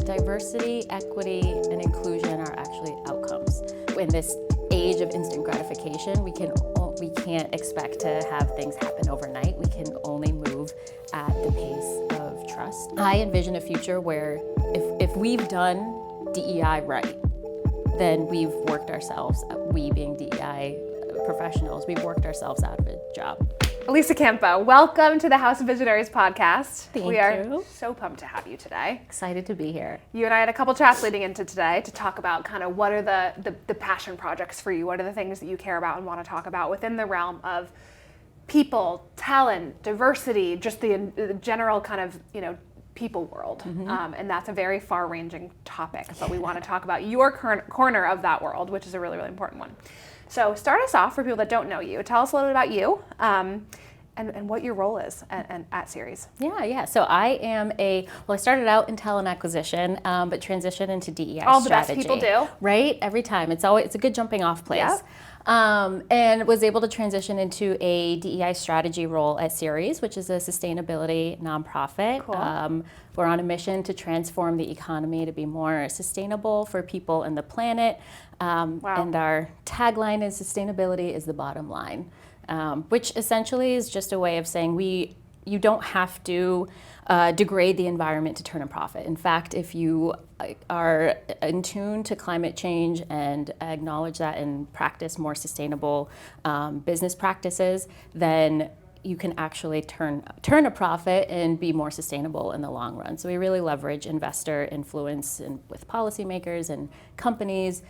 Diversity, equity, and inclusion are actually outcomes. In this age of instant gratification, we can't expect to have things happen overnight. We can only move at the pace of trust. I envision a future where if we've done DEI right, then we've worked ourselves, we being DEI professionals, we've worked ourselves out of a job. Elyssa Campo, welcome to the House of Visionaries podcast. Thank you. We are so pumped to have you today. Excited to be here. You and I had a couple chats leading into today to talk about kind of what are the passion projects for you, what are the things that you care about and want to talk about within the realm of people, talent, diversity, just the general kind of, people world. And that's a very far-ranging topic, but we want to talk about your current corner of that world, which is a really, really important one. So start us off for people that don't know you. Tell us a little bit about you and what your role is at Series. Yeah. So I started out in talent acquisition, but transitioned into DEI All the strategy. best people do. Right? Every time. It's a good jumping off place. Yep. And was able to transition into a DEI strategy role at Series, which is a sustainability nonprofit. Cool. We're on a mission to transform the economy to be more sustainable for people and the planet. Wow. And our tagline is sustainability is the bottom line, which essentially is just a way of saying you don't have to degrade the environment to turn a profit. In fact, if you are in tune to climate change and acknowledge that and practice more sustainable business practices, then you can actually turn a profit and be more sustainable in the long run. So we really leverage investor influence with policymakers and companies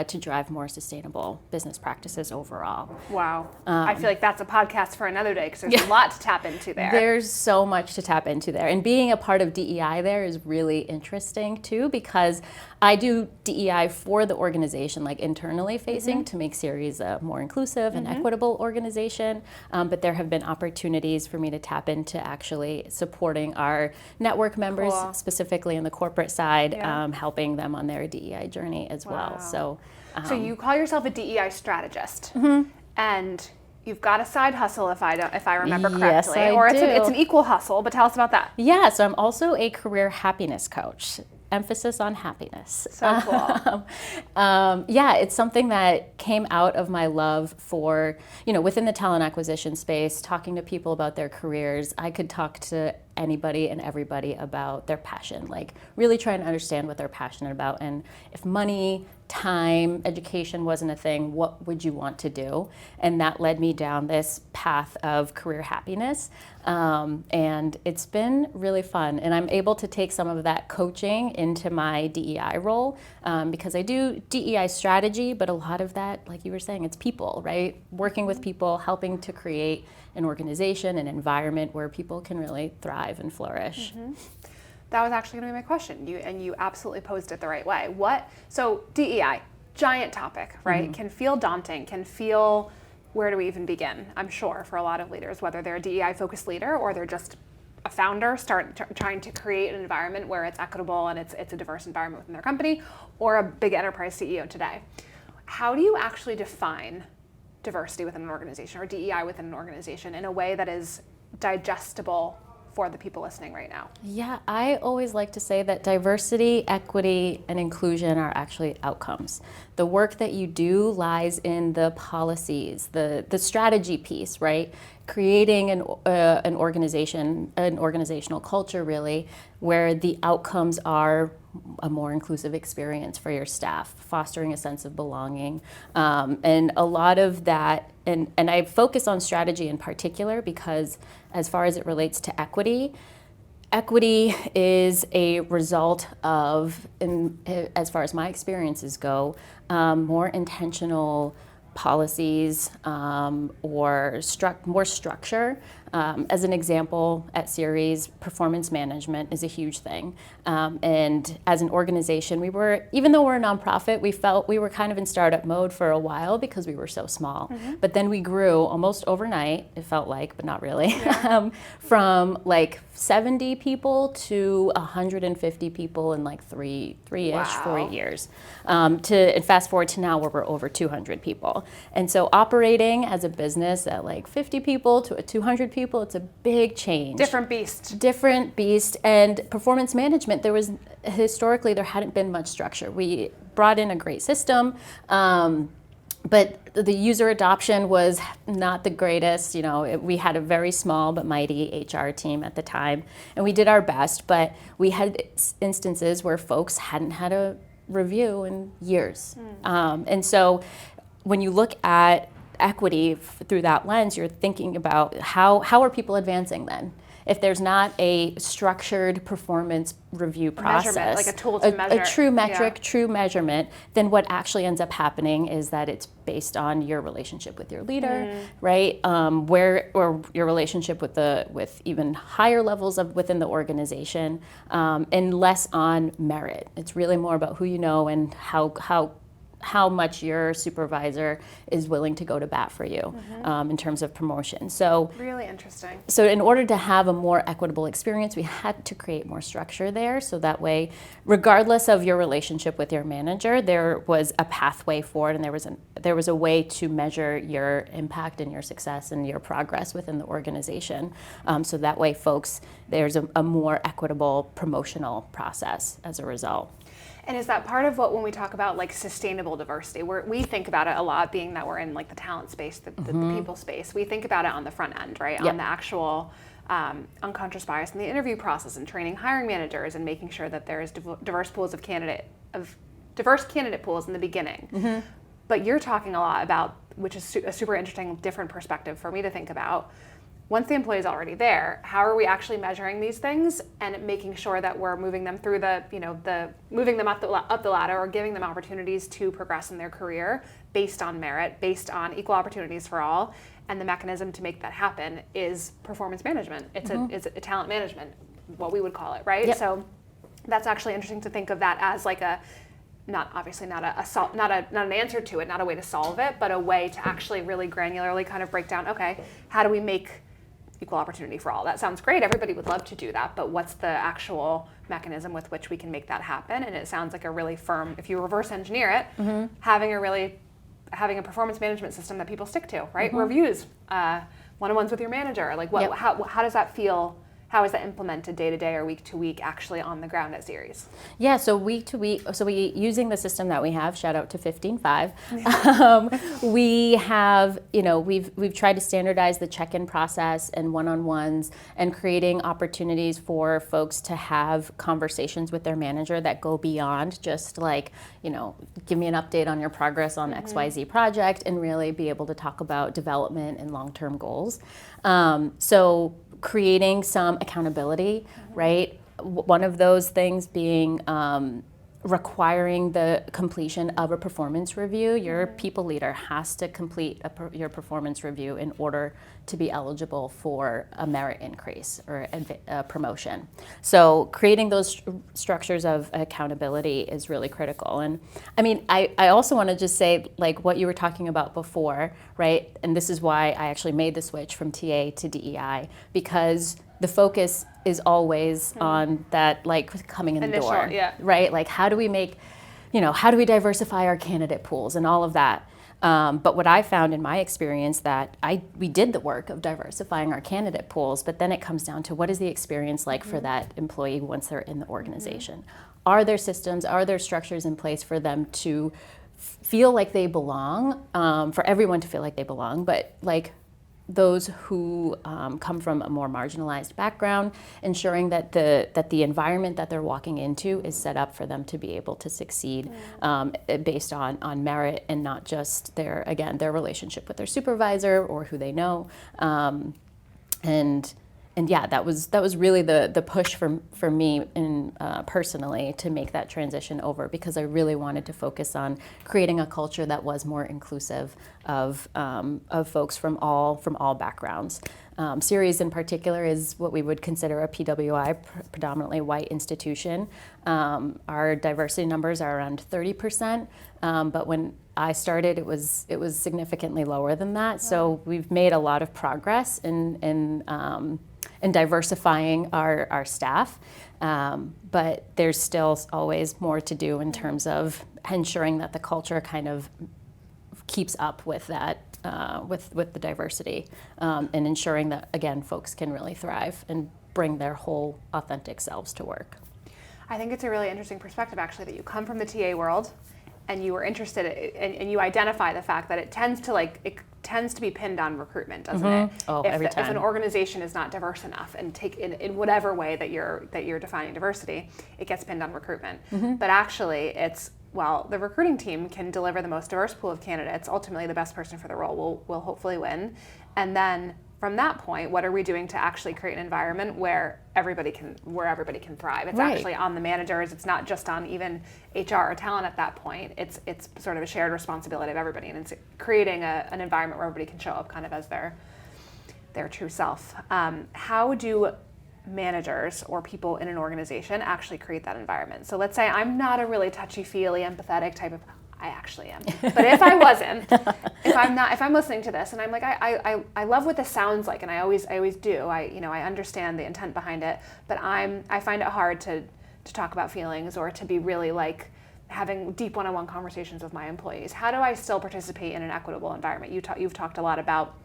to drive more sustainable business practices overall. Wow. I feel like that's a podcast for another day because there's a lot to tap into there. There's so much to tap into there. And being a part of DEI there is really interesting too, because I do DEI for the organization, like internally facing, to make Series a more inclusive and equitable organization. But there have been opportunities for me to tap into actually supporting our network members, specifically in the corporate side, helping them on their DEI journey as well. So you call yourself a DEI strategist, and you've got a side hustle, if I remember correctly, Yes, or I do. It's an equal hustle. But tell us about that. Yeah, so I'm also a career happiness coach. Emphasis on happiness. So cool. It's something that came out of my love for, within the talent acquisition space, talking to people about their careers. I could talk to anybody and everybody about their passion, like really trying to understand what they're passionate about. And if money, time, education wasn't a thing, what would you want to do? And that led me down this path of career happiness. And it's been really fun. And I'm able to take some of that coaching into my DEI role because I do DEI strategy, but a lot of that, like you were saying, it's people, right? Working with people, helping to create an organization, an environment where people can really thrive and flourish. That was actually going to be my question. You absolutely posed it the right way. So DEI, giant topic, right? Can feel daunting, where do we even begin? I'm sure for a lot of leaders, whether they're a DEI focused leader or they're just a founder trying to create an environment where it's equitable and it's a diverse environment within their company, or a big enterprise CEO today. How do you actually define diversity within an organization or DEI within an organization in a way that is digestible for the people listening right now? Yeah, I always like to say that diversity, equity, and inclusion are actually outcomes. The work that you do lies in the policies, the strategy piece, right? Creating an organization, an organizational culture really, where the outcomes are a more inclusive experience for your staff, fostering a sense of belonging. And a lot of that, and I focus on strategy in particular because as far as it relates to equity is a result of, as far as my experiences go, more intentional policies or more structure As an example, at Series, performance management is a huge thing. And as an organization, even though we're a nonprofit, we felt we were kind of in startup mode for a while because we were so small. But then we grew almost overnight, it felt like, but not really, from like 70 people to 150 people in like three-ish, Wow. 4 years. And fast forward to now where we're over 200 people. And so operating as a business at like 50 people to 200 people, it's a big change. Different beast. Different beast. And performance management, historically, there hadn't been much structure. We brought in a great system, but the user adoption was not the greatest. We had a very small but mighty HR team at the time, and we did our best, but we had instances where folks hadn't had a review in years. And so when you look at equity through that lens, you're thinking about how are people advancing then? If there's not a structured performance review process, measurement, like a tool to measure. A true metric, true measurement, then what actually ends up happening is that it's based on your relationship with your leader, right? Or your relationship with even higher levels within the organization, and less on merit. It's really more about who you know and how much your supervisor is willing to go to bat for you in terms of promotion. So really interesting. So in order to have a more equitable experience, we had to create more structure there. So that way, regardless of your relationship with your manager, there was a pathway forward, and there was a way to measure your impact and your success and your progress within the organization. So that way, there's a more equitable promotional process as a result. And is that part of what, when we talk about like sustainable diversity, we think about it a lot, being that we're in like the talent space, the people space, we think about it on the front end, right? Yep. On the actual unconscious bias in the interview process and training hiring managers and making sure that there is diverse candidate pools in the beginning. But you're talking a lot about, which is a super interesting, different perspective for me to think about. Once the employee is already there, how are we actually measuring these things and making sure that we're moving them through moving them up the ladder, or giving them opportunities to progress in their career based on merit, based on equal opportunities for all? And the mechanism to make that happen is performance management. It's a talent management, what we would call it, right? Yep. So that's actually interesting to think of that as like not an answer to it, not a way to solve it, but a way to actually really granularly kind of break down, okay, how do we make equal opportunity for all? That sounds great. Everybody would love to do that, but what's the actual mechanism with which we can make that happen? And it sounds like a really firm, if you reverse engineer it, having a performance management system that people stick to, right? Reviews, one-on-ones with your manager. Like how does that feel? How is that implemented day to day or week to week actually on the ground at Series? Yeah, so week to week, we using the system that we have, shout out to 15.5, we have, we've tried to standardize the check-in process and one-on-ones, and creating opportunities for folks to have conversations with their manager that go beyond just like, give me an update on your progress on XYZ project, and really be able to talk about development and long-term goals. So creating some accountability, right? One of those things being requiring the completion of a performance review. Your people leader has to complete your performance review in order to be eligible for a merit increase or a promotion. So creating those structures of accountability is really critical. And I mean, I also want to just say, like what you were talking about before, right? And this is why I actually made the switch from TA to DEI, because the focus is always on that, like coming in the door, right? Like how do we diversify our candidate pools and all of that? But what I found in my experience that we did the work of diversifying our candidate pools, but then it comes down to what is the experience like for that employee once they're in the organization? Are there systems, are there structures in place for them to feel like they belong, for everyone to feel like they belong, but like those who come from a more marginalized background, ensuring that the environment that they're walking into is set up for them to be able to succeed based on merit, and not just their relationship with their supervisor or who they know. And yeah, that was really the push for me personally to make that transition over, because I really wanted to focus on creating a culture that was more inclusive of folks from all backgrounds. Ceres in particular is what we would consider a PWI, predominantly white institution. Our diversity numbers are around 30%, but when I started, it was significantly lower than that. So we've made a lot of progress in diversifying our staff, but there's still always more to do in terms of ensuring that the culture kind of keeps up with that, with the diversity, and ensuring that, again, folks can really thrive and bring their whole authentic selves to work. I think it's a really interesting perspective, actually, that you come from the TA world and you were interested and you identify the fact that it tends to be pinned on recruitment, doesn't it? Oh, every time. If an organization is not diverse enough and take in whatever way that you're defining diversity, it gets pinned on recruitment. But actually, it's, well, the recruiting team can deliver the most diverse pool of candidates. Ultimately, the best person for the role will hopefully win. And then from that point, what are we doing to actually create an environment where everybody can thrive? It's actually on the managers. It's not just on even HR or talent at that point. It's sort of a shared responsibility of everybody, and it's creating an environment where everybody can show up kind of as their true self. How do managers or people in an organization actually create that environment? So let's say I'm not a really touchy-feely, empathetic type of. I actually am. But if I wasn't, if I'm listening to this and I'm like, I love what this sounds like, and I always do. I understand the intent behind it, but I find it hard to talk about feelings or to be really like having deep one-on-one conversations with my employees. How do I still participate in an equitable environment? You've talked a lot about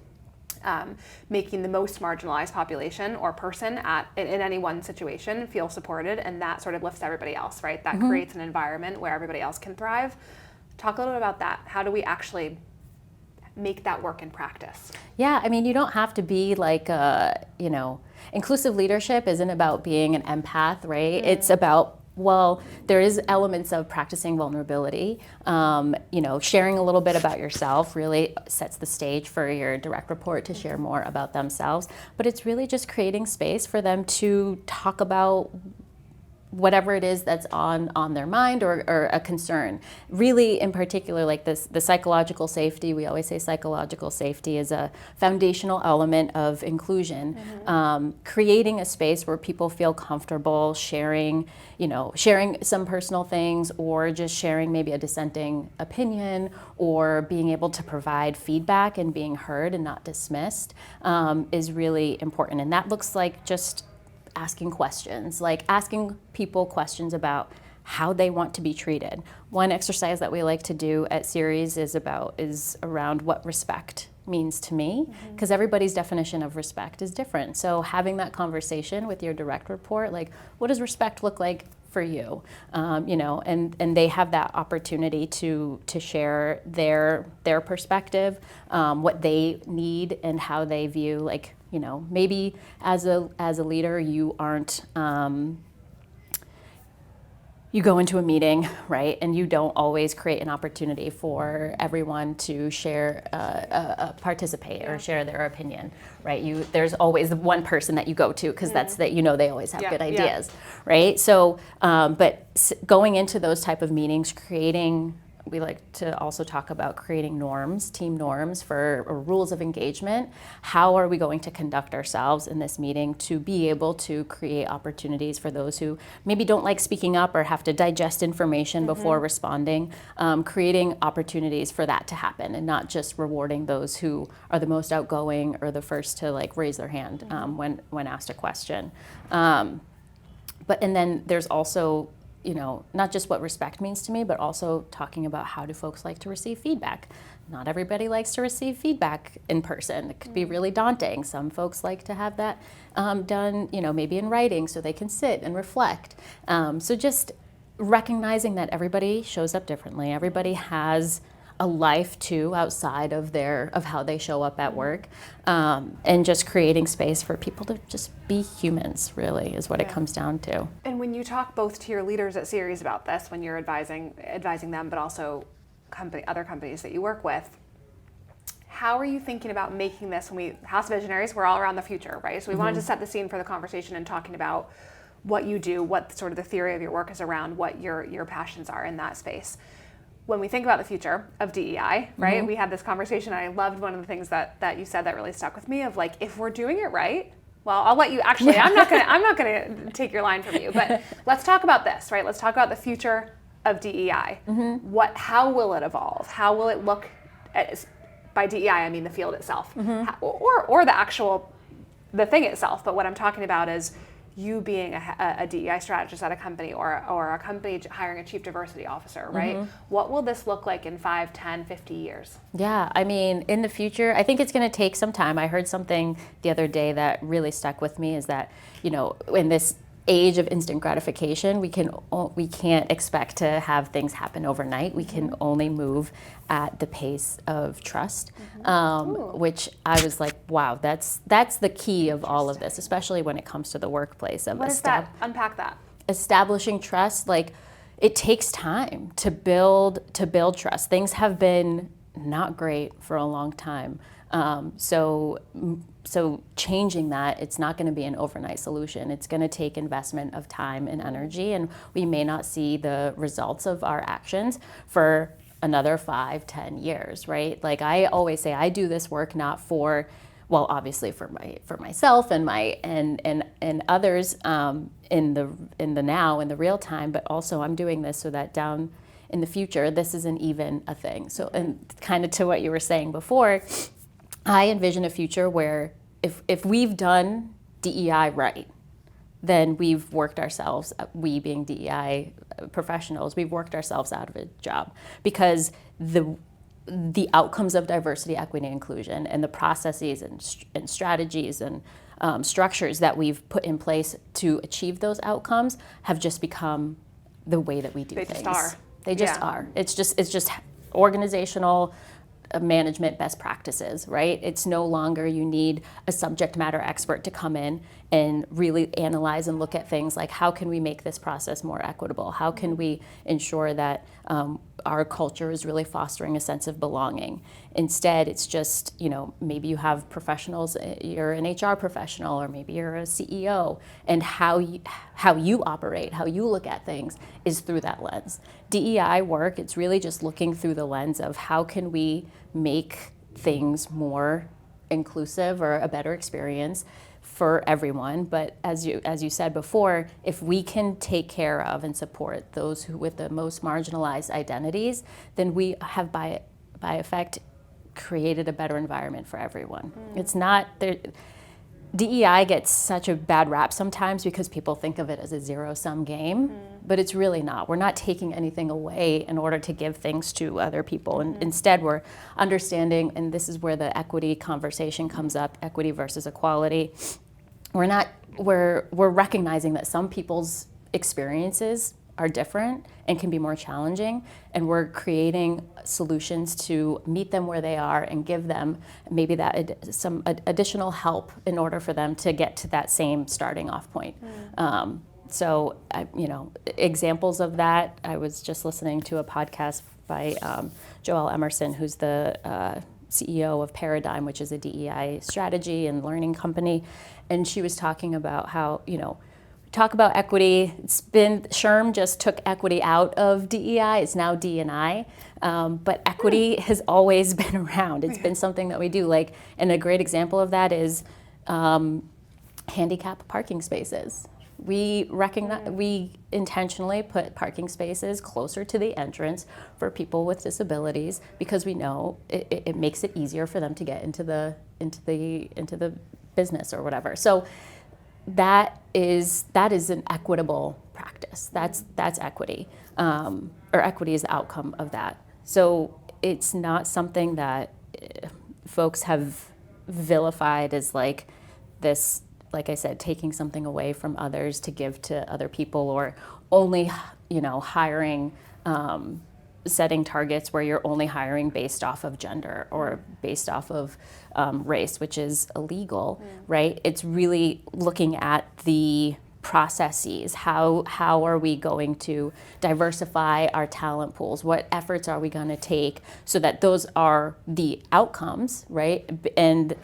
making the most marginalized population or person in any one situation feel supported, and that sort of lifts everybody else, right? That creates an environment where everybody else can thrive. Talk a little bit about that. How do we actually make that work in practice? Yeah, I mean, you don't have to be like, inclusive leadership isn't about being an empath, right? It's about, well, there is elements of practicing vulnerability. Sharing a little bit about yourself really sets the stage for your direct report to share more about themselves. But it's really just creating space for them to talk about whatever it is that's on their mind or a concern. Really, in particular, like the psychological safety, we always say psychological safety is a foundational element of inclusion. Creating a space where people feel comfortable sharing some personal things, or just sharing maybe a dissenting opinion, or being able to provide feedback and being heard and not dismissed, is really important. And that looks like just asking questions, like asking people questions about how they want to be treated. One exercise that we like to do at Ceres is around what respect means to me, because everybody's definition of respect is different. So having that conversation with your direct report, like, what does respect look like for you? And they have that opportunity to share their perspective, what they need and how they view, like, maybe as a leader, you aren't, you go into a meeting, right, and you don't always create an opportunity for everyone to share, participate or share their opinion, right? There's always the one person that you go to, because that's that, they always have good ideas, right? So, but going into those type of meetings, we like to also talk about creating norms, team norms or rules of engagement. How are we going to conduct ourselves in this meeting to be able to create opportunities for those who maybe don't like speaking up or have to digest information before responding, creating opportunities for that to happen, and not just rewarding those who are the most outgoing or the first to like raise their hand when asked a question. And then there's also not just what respect means to me, but also talking about how do folks like to receive feedback. Not everybody likes to receive feedback in person. It could be really daunting. Some folks like to have that done, maybe in writing so they can sit and reflect. So just recognizing that everybody shows up differently. Everybody has a life too outside of how they show up at work, and just creating space for people to just be humans, really, is what it comes down to. And when you talk both to your leaders at Ceres about this, when you're advising them, but also other companies that you work with, how are you thinking about making this, when we, House Visionaries, we're all around the future, right? So we wanted to set the scene for the conversation and talking about what you do, what sort of the theory of your work is around, what your passions are in that space. When we think about the future of DEI, right, we had this conversation, and I loved one of the things that you said that really stuck with me, of like, if we're doing it right, well, I'll let you, actually, I'm not gonna take your line from you, but let's talk about this, right? Let's talk about the future of DEI. How will it evolve? How will it look by DEI, I mean the field itself, or the thing itself. But what I'm talking about is you being a DEI strategist at a company, or a company hiring a chief diversity officer, right? What will this look like in 5, 10, 50 years? Yeah, I mean, in the future, I think it's going to take some time. I heard something the other day that really stuck with me, is that, in this age of instant gratification, we can't expect to have things happen overnight. We can only move at the pace of trust, which I was like, wow, that's the key of all of this, especially when it comes to the workplace. What is that? Unpack that. Establishing trust, like, it takes time to build trust. Things have been not great for a long time. So changing that, it's not going to be an overnight solution. It's going to take investment of time and energy, and we may not see the results of our actions for another 5, 10 years, right? Like, I always say, I do this work not for, well, obviously for myself and and others in the now, in the real time, but also I'm doing this so that down in the future, this isn't even a thing. So, and kind of to what you were saying before, I envision a future where if we've done DEI right, then we've worked ourselves, we being DEI professionals, we've worked ourselves out of a job, because the outcomes of diversity, equity, and inclusion, and the processes and strategies and structures that we've put in place to achieve those outcomes have just become the way that we do things. They just are. They just are. It's just organizational management best practices, right? It's no longer you need a subject matter expert to come in and really analyze and look at things like, how can we make this process more equitable? How can we ensure that our culture is really fostering a sense of belonging? Instead, it's just, maybe you have professionals, you're an HR professional, or maybe you're a CEO, and how you operate, how you look at things is through that lens. DEI work, it's really just looking through the lens of how can we make things more inclusive or a better experience for everyone. But as you said before, if we can take care of and support those who with the most marginalized identities, then we have by effect created a better environment for everyone. It's not there. DEI gets such a bad rap sometimes because people think of it as a zero-sum game, but it's really not. We're not taking anything away in order to give things to other people. And instead, we're understanding, and this is where the equity conversation comes up, equity versus equality. We're recognizing that some people's experiences are different and can be more challenging, and we're creating solutions to meet them where they are and give them maybe some additional help in order for them to get to that same starting off point. So, examples of that, I was just listening to a podcast by Joelle Emerson, who's the CEO of Paradigm, which is a DEI strategy and learning company, and she was talking about how, talk about equity. SHRM just took equity out of DEI. It's now DE&I. But equity has always been around. It's been something that we do. And a great example of that is handicap parking spaces. We intentionally put parking spaces closer to the entrance for people with disabilities because we know it makes it easier for them to get into the business or whatever. So that is an equitable practice. That's equity, or equity is the outcome of that. So it's not something that folks have vilified as like this, like I said, taking something away from others to give to other people, or only hiring, setting targets where you're only hiring based off of gender or based off of race, which is illegal, right? It's really looking at the processes. How are we going to diversify our talent pools? What efforts are we going to take so that those are the outcomes, right? And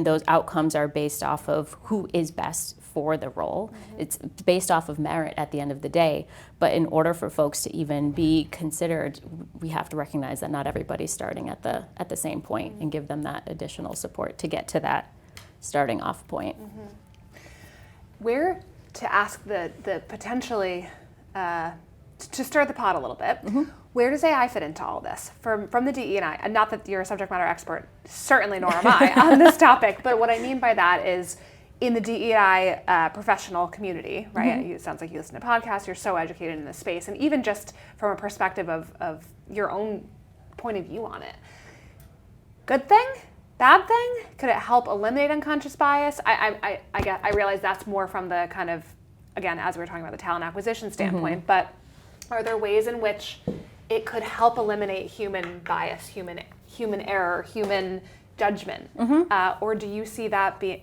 those outcomes are based off of who is best for the role. It's based off of merit at the end of the day. But in order for folks to even be considered, we have to recognize that not everybody's starting at the same point and give them that additional support to get to that starting off point. Where to ask the potentially to stir the pot a little bit, where does AI fit into all this from the DE&I? And not that you're a subject matter expert, certainly nor am I on this topic, but what I mean by that is in the DE&I professional community, right? It sounds like you listen to podcasts, you're so educated in this space, and even just from a perspective of your own point of view on it. Good thing? Bad thing? Could it help eliminate unconscious bias? I realize that's more from the kind of, again, as we were talking about the talent acquisition standpoint, but are there ways in which it could help eliminate human bias, human error, human judgment? Or do you see the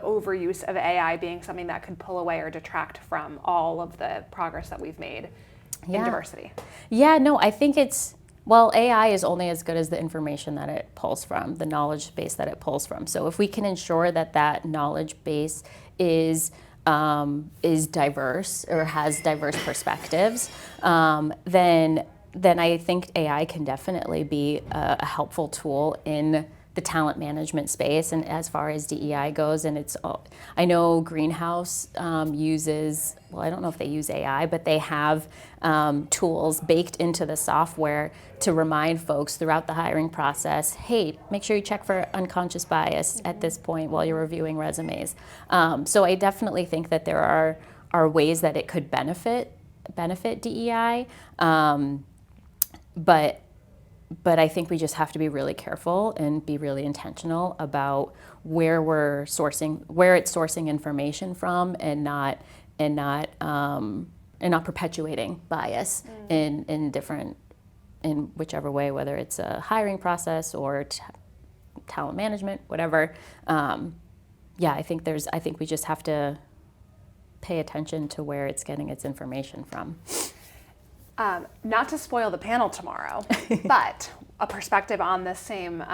overuse of AI being something that could pull away or detract from all of the progress that we've made in diversity? Yeah, no, I think well, AI is only as good as the information that it pulls from, the knowledge base that it pulls from. So if we can ensure that knowledge base is diverse or has diverse perspectives, then I think AI can definitely be a helpful tool in the talent management space. And as far as DEI goes, and I know Greenhouse uses, well, I don't know if they use AI, but they have tools baked into the software to remind folks throughout the hiring process, hey, make sure you check for unconscious bias at this point while you're reviewing resumes. So I definitely think that there are ways that it could benefit DEI, but I think we just have to be really careful and be really intentional about where it's sourcing information from, and not perpetuating bias in whichever way, whether it's a hiring process or talent management, whatever. I think we just have to pay attention to where it's getting its information from. Not to spoil the panel tomorrow, but a perspective on the same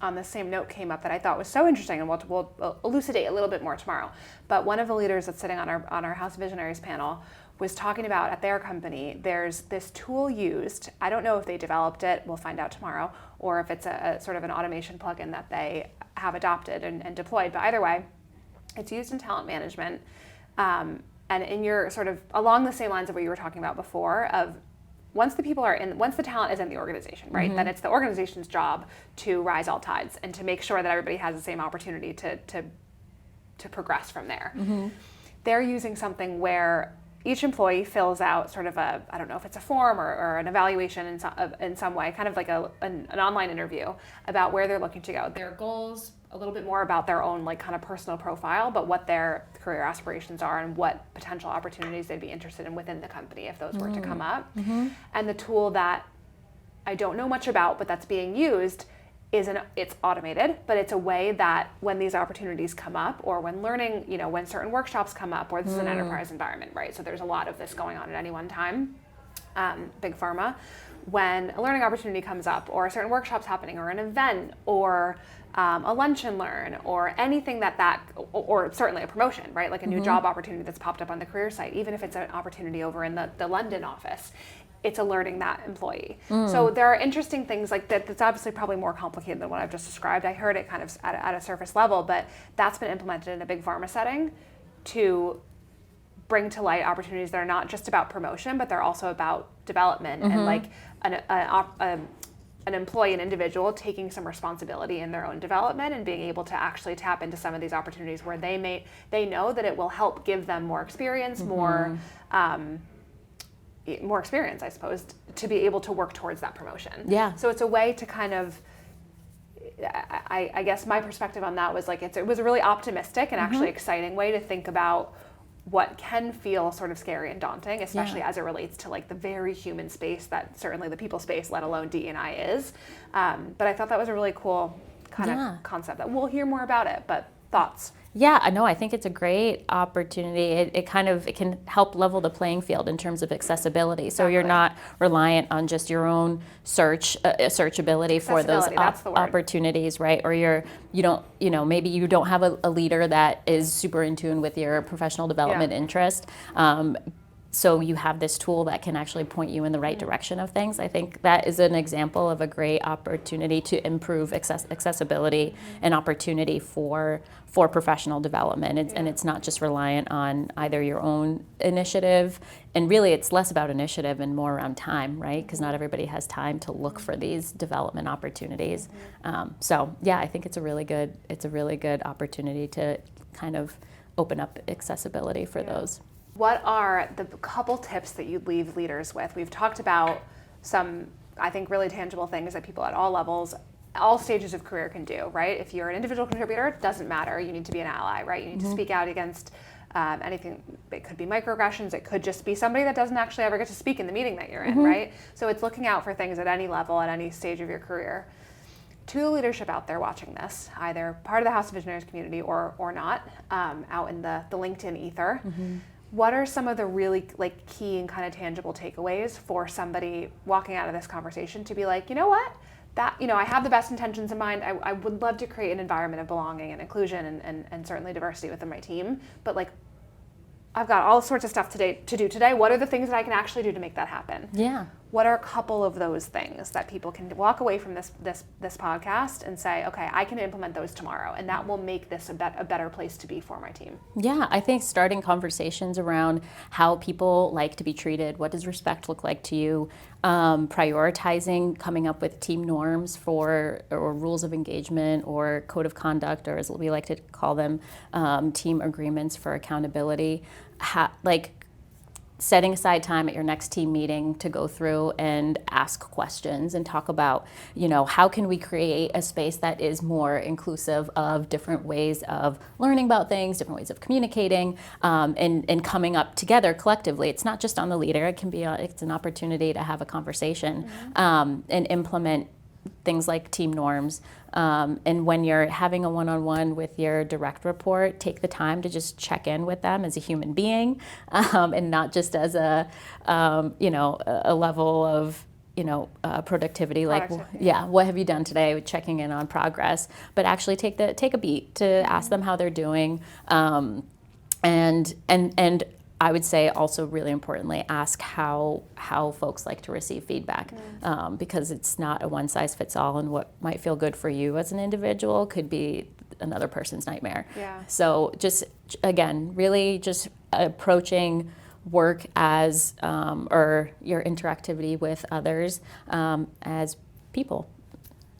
note came up that I thought was so interesting, and we'll elucidate a little bit more tomorrow. But one of the leaders that's sitting on our House Visionaries panel was talking about at their company, there's this tool used. I don't know if they developed it, we'll find out tomorrow, or if it's a sort of an automation plugin that they have adopted and deployed. But either way, it's used in talent management. And in your sort of along the same lines of what you were talking about before, of once the talent is in the organization, right, then it's the organization's job to rise all tides and to make sure that everybody has the same opportunity to progress from there. They're using something where each employee fills out sort of I don't know if it's a form or an evaluation in some way, kind of like an online interview about where they're looking to go, their goals, a little bit more about their own like kind of personal profile, but what their career aspirations are and what potential opportunities they'd be interested in within the company if those were to come up. And the tool that I don't know much about, but that's being used it's automated, but it's a way that when these opportunities come up, or when learning, when certain workshops come up, or this is an enterprise environment, right? So there's a lot of this going on at any one time, big pharma, when a learning opportunity comes up, or a certain workshop's happening, or an event, or a lunch and learn, or anything or certainly a promotion, right? Like a new job opportunity that's popped up on the career site, even if it's an opportunity over in the London office, it's alerting that employee. So there are interesting things like that. That's obviously probably more complicated than what I've just described. I heard it kind of at a surface level, but that's been implemented in a big pharma setting to bring to light opportunities that are not just about promotion, but they're also about development and like an employee, an individual taking some responsibility in their own development and being able to actually tap into some of these opportunities where they know that it will help give them more experience, more experience, I suppose, to be able to work towards that promotion. Yeah. So it's a way to kind of, I guess my perspective on that was like, it was a really optimistic and actually exciting way to think about what can feel sort of scary and daunting, especially as it relates to like the very human space that certainly the people space, let alone DE&I is. But I thought that was a really cool kind of concept that we'll hear more about it, but Thoughts? Yeah, no, I think it's a great opportunity. It can help level the playing field in terms of accessibility. So you're not reliant on just your own searchability for those opportunities, right? Or maybe you don't have a leader that is super in tune with your professional development interest. So you have this tool that can actually point you in the right direction of things. I think that is an example of a great opportunity to improve accessibility and opportunity for professional development. And it's not just reliant on either your own initiative, and really it's less about initiative and more around time, right? Because not everybody has time to look for these development opportunities. So yeah, I think it's a really good opportunity to kind of open up accessibility for those. What are the couple tips that you'd leave leaders with? We've talked about some, I think, really tangible things that people at all levels, all stages of career can do, right? If you're an individual contributor, it doesn't matter. You need to be an ally, right? You need to speak out against anything. It could be microaggressions. It could just be somebody that doesn't actually ever get to speak in the meeting that you're in, right? So it's looking out for things at any level, at any stage of your career. To the leadership out there watching this, either part of the House of Visionaries community or not, out in the LinkedIn ether, what are some of the really key and kind of tangible takeaways for somebody walking out of this conversation to be like, you know what, I have the best intentions in mind. I would love to create an environment of belonging and inclusion and certainly diversity within my team, but I've got all sorts of stuff to do today. What are the things that I can actually do to make that happen? Yeah. What are a couple of those things that people can walk away from this podcast and say, okay, I can implement those tomorrow, and that will make this a better place to be for my team? Yeah, I think starting conversations around how people like to be treated, what does respect look like to you, prioritizing coming up with team norms or rules of engagement or code of conduct, or as we like to call them, team agreements for accountability, setting aside time at your next team meeting to go through and ask questions and talk about, how can we create a space that is more inclusive of different ways of learning about things, different ways of communicating, and coming up together collectively. It's not just on the leader. It can be it's an opportunity to have a conversation and implement things like team norms. And when you're having a one-on-one with your direct report, take the time to just check in with them as a human being, and not just as a level of productivity. What have you done today? Checking in on progress, but actually take a beat to ask them how they're doing, and I would say also really importantly, ask how folks like to receive feedback, because it's not a one size fits all, and what might feel good for you as an individual could be another person's nightmare. Yeah. So just, again, really just approaching work as, or your interactivity with others as people.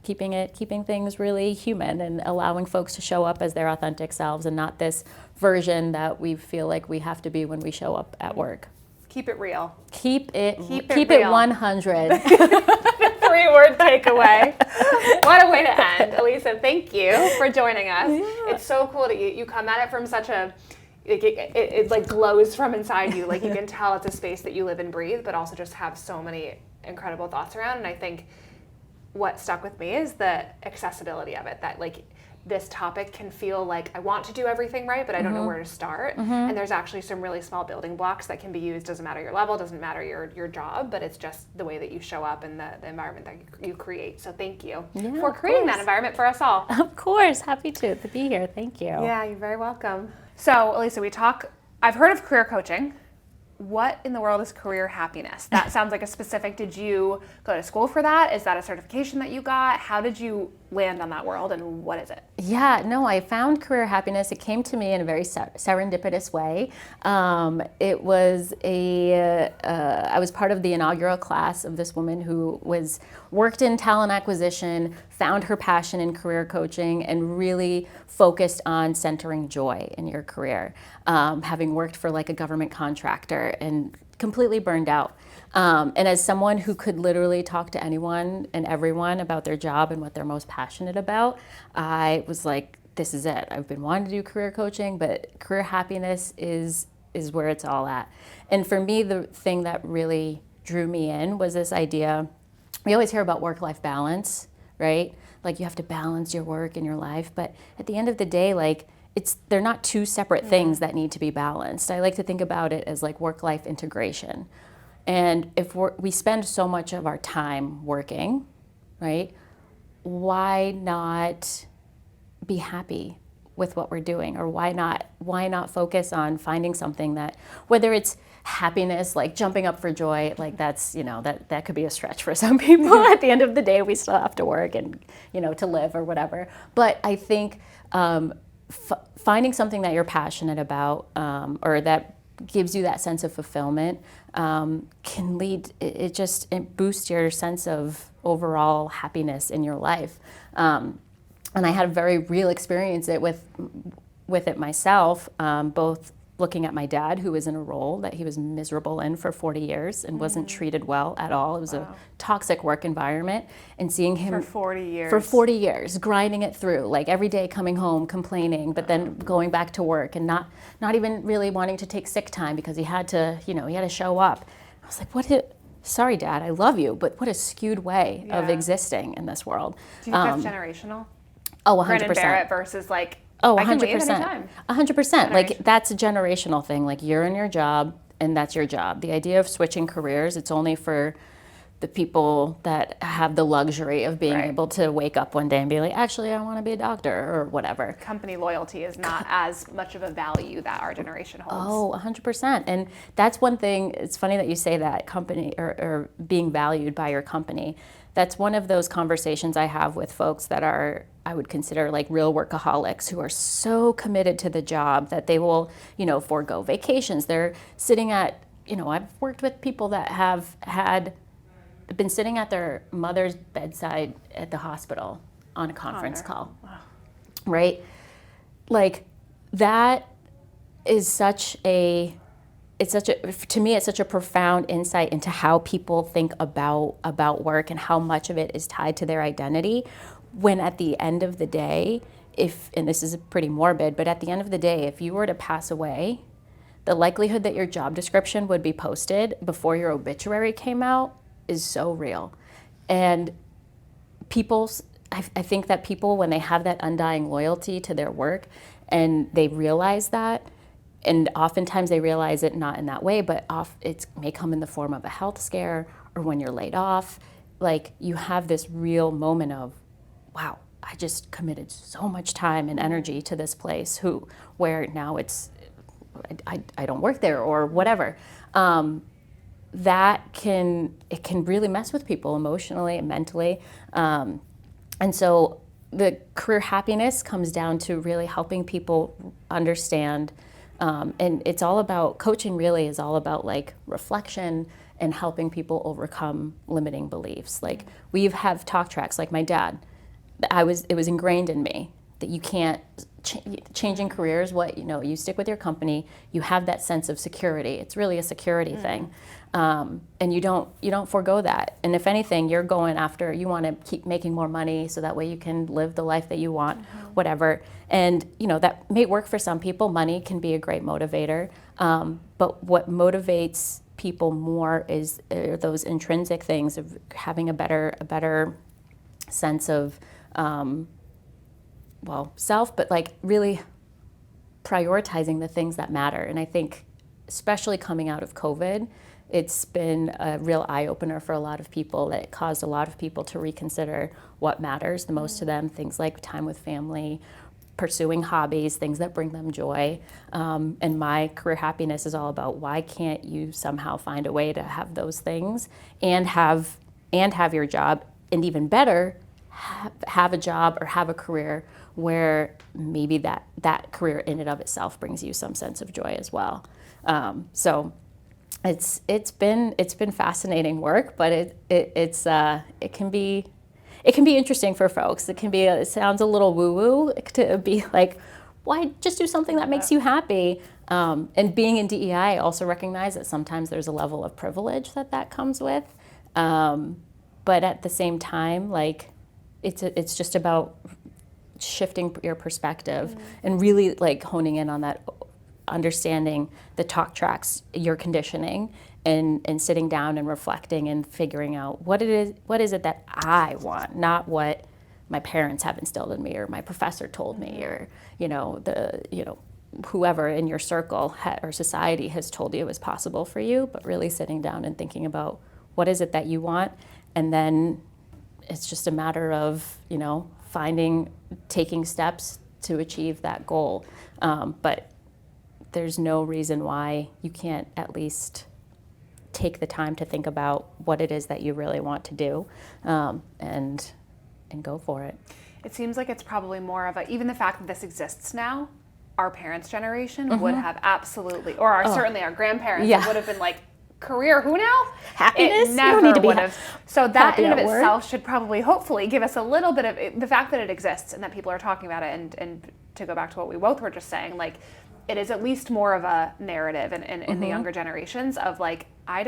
Keeping things really human and allowing folks to show up as their authentic selves and not this version that we feel like we have to be when we show up at work. Keep it real. Keep it 100. 3-word takeaway. What a way to end. Elyssa, thank you for joining us. Yeah. It's so cool that you come at it from such a, it glows from inside you. You can tell it's a space that you live and breathe, but also just have so many incredible thoughts around. And I think what stuck with me is the accessibility of it, that this topic can feel like I want to do everything right, but I don't know where to start. And there's actually some really small building blocks that can be used. Doesn't matter your level, doesn't matter your job, but it's just the way that you show up and the environment that you create. So thank you for creating that environment for us all. Of course, happy to be here. Thank you. Yeah, you're very welcome. So Elyssa, I've heard of career coaching. What in the world is career happiness? That sounds like a specific, did you go to school for that? Is that a certification that you got? How did you land on that world, and what is it? Yeah, no, I found career happiness. It came to me in a very serendipitous way. It was I was part of the inaugural class of this woman who worked in talent acquisition, found her passion in career coaching, and really focused on centering joy in your career, having worked for a government contractor and completely burned out. And as someone who could literally talk to anyone and everyone about their job and what they're most passionate about, I was like, this is it. I've been wanting to do career coaching, but career happiness is where it's all at. And for me, the thing that really drew me in was this idea. We always hear about work-life balance, right? You have to balance your work and your life, but at the end of the day, they're not two separate things that need to be balanced. I like to think about it as like work-life integration. And if we spend so much of our time working, right, why not be happy with what we're doing? Or why not focus on finding something that, whether it's happiness, like jumping up for joy, like that's, that could be a stretch for some people. At the end of the day, we still have to work and, to live or whatever. But I think finding something that you're passionate about, or that gives you that sense of fulfillment, can lead, it boosts your sense of overall happiness in your life. And I had a very real experience with it myself, both looking at my dad, who was in a role that he was miserable in for 40 years and wasn't treated well at all. It was a toxic work environment, and seeing him for 40 years. For 40 years, grinding it through, like every day coming home complaining, but then going back to work and not even really wanting to take sick time because he had to, he had to show up. I was like, sorry, Dad, I love you, but what a skewed way of existing in this world. Do you think that's generational? Oh, 100%. Grin and bear it versus like, oh, 100%. I can leave anytime. 100%. Like that's a generational thing. Like you're in your job and that's your job. The idea of switching careers, it's only for the people that have the luxury of being able to wake up one day and be like, actually, I want to be a doctor or whatever. Company loyalty is not as much of a value that our generation holds. Oh, 100%. And that's one thing. It's funny that you say that, company or being valued by your company. That's one of those conversations I have with folks that are, I would consider like real workaholics, who are so committed to the job that they will, forego vacations. They're sitting at, I've worked with people that have been sitting at their mother's bedside at the hospital on a conference call, right? Like that is to me, it's such a profound insight into how people think about work and how much of it is tied to their identity. When at the end of the day, and this is pretty morbid, but at the end of the day, if you were to pass away, the likelihood that your job description would be posted before your obituary came out is so real. And I think that people, when they have that undying loyalty to their work and they realize that, and oftentimes they realize it not in that way, but it may come in the form of a health scare or when you're laid off, like you have this real moment of, wow, I just committed so much time and energy to this place where now I don't work there or whatever. It can really mess with people emotionally and mentally. And so the career happiness comes down to really helping people understand, and it's all about, coaching really is all about like reflection and helping people overcome limiting beliefs. Like we have talk tracks, like my dad, it was ingrained in me that you can't, changing careers, you stick with your company, you have that sense of security. It's really a security thing. And you don't forego that. And if anything, you're going after, you want to keep making more money so that way you can live the life that you want, whatever. And that may work for some people. Money can be a great motivator. But what motivates people more is those intrinsic things of having a better sense of self, but like really prioritizing the things that matter. And I think, especially coming out of COVID, it's been a real eye-opener for a lot of people. That caused a lot of people to reconsider what matters the most to them, things like time with family, pursuing hobbies, things that bring them joy. And my career happiness is all about, why can't you somehow find a way to have those things and have your job, and even better, have a job or have a career where maybe that career in and of itself brings you some sense of joy as well. So it's been fascinating work, but it can be interesting for folks. It sounds a little woo-woo to be like, why just do something that makes you happy? And being in DEI, I also recognize that sometimes there's a level of privilege that comes with. But at the same time, like it's just about shifting your perspective and really like honing in on that, understanding the talk tracks, your conditioning, and sitting down and reflecting and figuring out what is it that I want, not what my parents have instilled in me, or my professor told me, or, whoever in your circle or society has told you is possible for you, but really sitting down and thinking about what is it that you want. And then it's just a matter of, taking steps to achieve that goal. But there's no reason why you can't at least take the time to think about what it is that you really want to do, and go for it. It seems like it's probably more of even the fact that this exists now, our parents' generation would have absolutely, or certainly our grandparents would have been like, career, who now? Happiness? It never would have. So that in and of work. itself should probably, hopefully, give us a little bit of the fact that it exists and that people are talking about it, and to go back to what we both were just saying, like, it is at least more of a narrative in the younger generations of like, I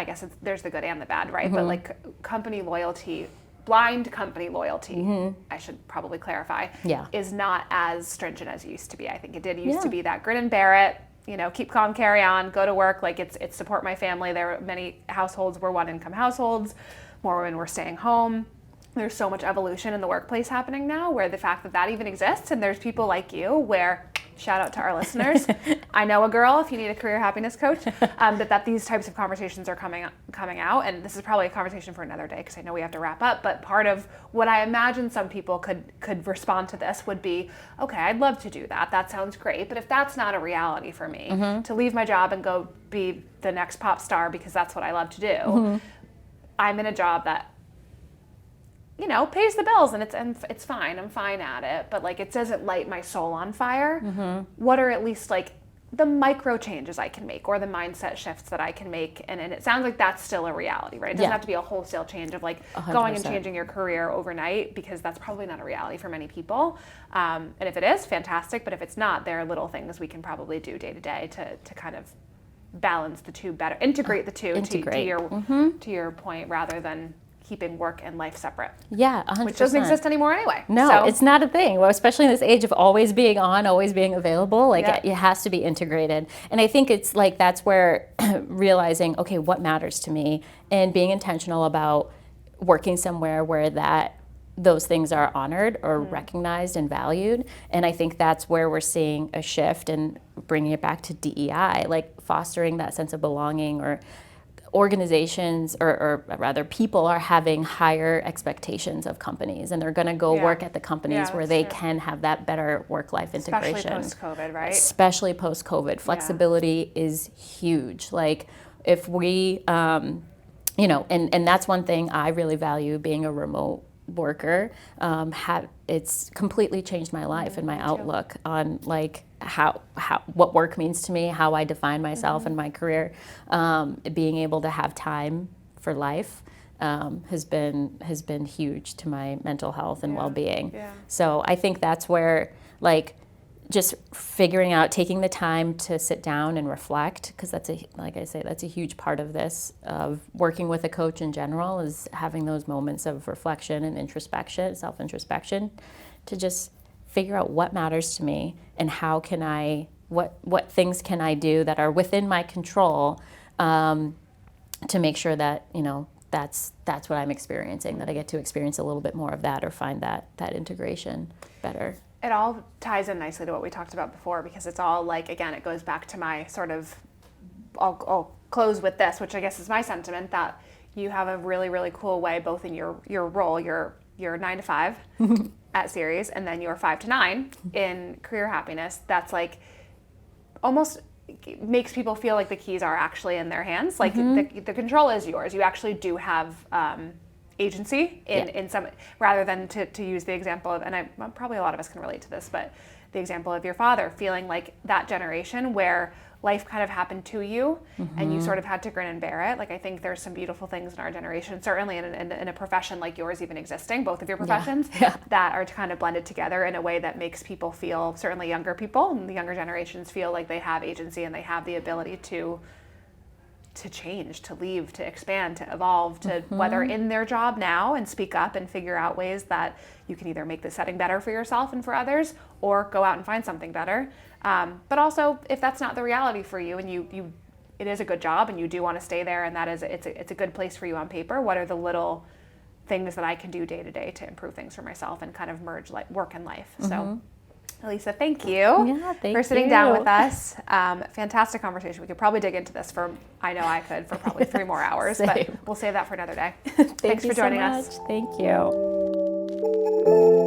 guess there's the good and the bad, right? But like company loyalty, blind company loyalty, I should probably clarify, is not as stringent as it used to be. I think it did used to be that grin and bear it, keep calm, carry on, go to work, like it's support my family. There were many households were one income households, more women were staying home. There's so much evolution in the workplace happening now, where the fact that even exists, and there's people like you, where, shout out to our listeners, I know a girl, if you need a career happiness coach, that these types of conversations are coming out, and this is probably a conversation for another day, because I know we have to wrap up, but part of what I imagine some people could respond to this would be, okay, I'd love to do that, that sounds great, but if that's not a reality for me, to leave my job and go be the next pop star because that's what I love to do, I'm in a job that pays the bills and it's fine. I'm fine at it, but like it doesn't light my soul on fire. What are at least like the micro changes I can make, or the mindset shifts that I can make? And it sounds like that's still a reality, right? It doesn't have to be a wholesale change of like 100%. Going and changing your career overnight, because that's probably not a reality for many people. And if it is, fantastic. But if it's not, there are little things we can probably do day to day to kind of balance the two better, integrate the two to your point, rather than keeping work and life separate. Yeah, 100%. Which doesn't exist anymore anyway. No, it's not a thing. Well, especially in this age of always being on, always being available, like it has to be integrated. And I think it's like that's where realizing, okay, what matters to me, and being intentional about working somewhere where those things are honored or recognized and valued. And I think that's where we're seeing a shift, and bringing it back to DEI, like fostering that sense of belonging, or organizations, or rather people are having higher expectations of companies, and they're going to go work at the companies where they can have that better work-life integration. Especially post-COVID, right? Especially post-COVID. Flexibility is huge. Like if we, and that's one thing I really value being a remote worker. It's completely changed my life and my outlook on like how what work means to me, how I define myself and my career. Being able to have time for life has been huge to my mental health and well-being. So I think that's where like just figuring out, taking the time to sit down and reflect, because that's a huge part of this, of working with a coach in general, is having those moments of reflection and introspection, self-introspection, to just figure out what matters to me and how can what things can I do that are within my control, to make sure that, that's what I'm experiencing, that I get to experience a little bit more of that, or find that integration better. It all ties in nicely to what we talked about before, because it's all like, again, it goes back to my sort of, I'll close with this, which I guess is my sentiment, that you have a really, really cool way, both in your role, your 9 to 5 at Series, and then your 5 to 9 in Career Happiness, that's like almost makes people feel like the keys are actually in their hands. Like the control is yours. You actually do have agency in some, rather than to use the example of, and probably a lot of us can relate to this, but the example of your father feeling like that generation where life kind of happened to you and you sort of had to grin and bear it. Like, I think there's some beautiful things in our generation, certainly in a profession like yours even existing, both of your professions, that are kind of blended together in a way that makes people feel, certainly younger people and the younger generations, feel like they have agency and they have the ability to change, to leave, to expand, to evolve, to whether in their job now and speak up and figure out ways that you can either make the setting better for yourself and for others, or go out and find something better. But also, if that's not the reality for you, and it is a good job and you do want to stay there, and that is it's a good place for you on paper, what are the little things that I can do day to day to improve things for myself and kind of merge like work and life. So Elyssa, thank you for sitting down with us. Fantastic conversation. We could probably dig into this I know I could for probably 3 more hours, but we'll save that for another day. Thanks for joining us. Thank you.